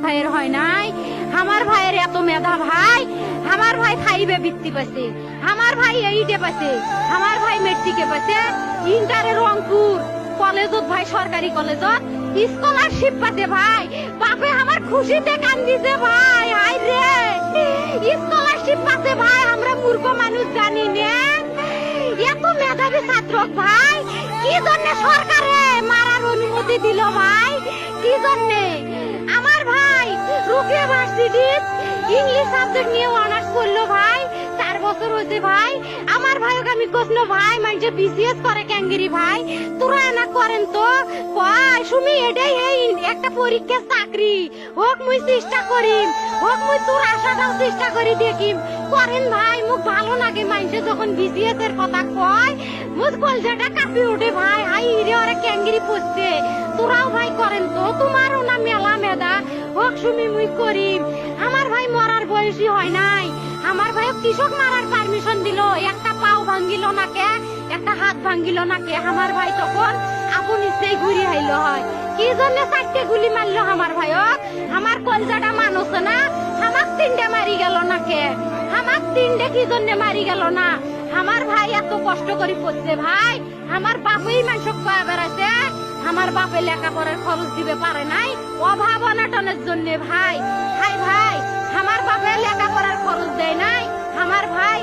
ভাইয়ের হয় নাই। আমার ভাইয়ের এত মেধা ভাই, আমার ভাই 5 বৃত্তি পাইছে, আমার ভাই 8 পাইছে, আমার ভাই মেট্রিকে পাইছে, ইন্টারে রংপুর কলেজত ভাই, সরকারি কলেজত স্কলারশিপ পাতে ভাই। বাপে আমার খুশিতে কান্দিছে ভাই, হাই রে স্কলারশিপ পাতে ভাই। আমরা মূর্খ মানুষ জানি না এত মেধাবী ছাত্র ভাই কি জন্য সরকারে মারার অনুমতি দিল ভাই, কি জন্য? আমার ভাই রুকিয়া ভার্সিটির ইংলিশ সাবজেক্ট নিয়ে অনার্স করলো ভাই, 4 বছর হয়েছে ভাই। আমার ভাইকে আমি কইলো ভাই মানুষে বিসিএস করে ক্যাঙ্গেরি ভাই, তোরা না করেন তো কয় সুমি এটাই এই একটা পরীক্ষা চাকরি হোক, মুই চেষ্টা করিম, হোক মুই তোর আশাটাও চেষ্টা করি দেখিম। করেন ভাই, মুখ ভালো লাগে মানুষে যখন বিসিএস এর কথা কয়, মুখ কলজাটা কাঁপি ওঠে ভাই। হাই রে ওরা ক্যাঙ্গেরি পড়ছে, তোরাও ভাই করেন তো, তোমারও না মেলা মেধা, হোক সুমি মুই করিম। আমার ভাই মরার বয়সী হয় নাই, আমার ভাই কৃষক মারার পারমিশন দিল, একটা পাও ভাঙ্গিল না কে, একটা হাত ভাঙ্গিল না কে। আমার ভাই তখন আপন ইচ্ছেই ঘুরি হাইল হয়, কি জন্য 4টে গুলি মারলো আমার ভাইক? আমার কলজাটা মানুষ না, আমার 3টে মারি গেল না কে, আমার 3টে কি জন্য মারি গেল না? আমার ভাই এত কষ্ট করে পড়ছে ভাই, আমার বাপই মানুষ কয়া বেড়াইছে, আমার বাপে লেখাপড়ার খরচ দিবে পারে নাই অভাব অনাটনের জন্য ভাই। হাই ভাই, আমার বাপে লেখাপড়ার খরচ দেয় নাই, আমার ভাই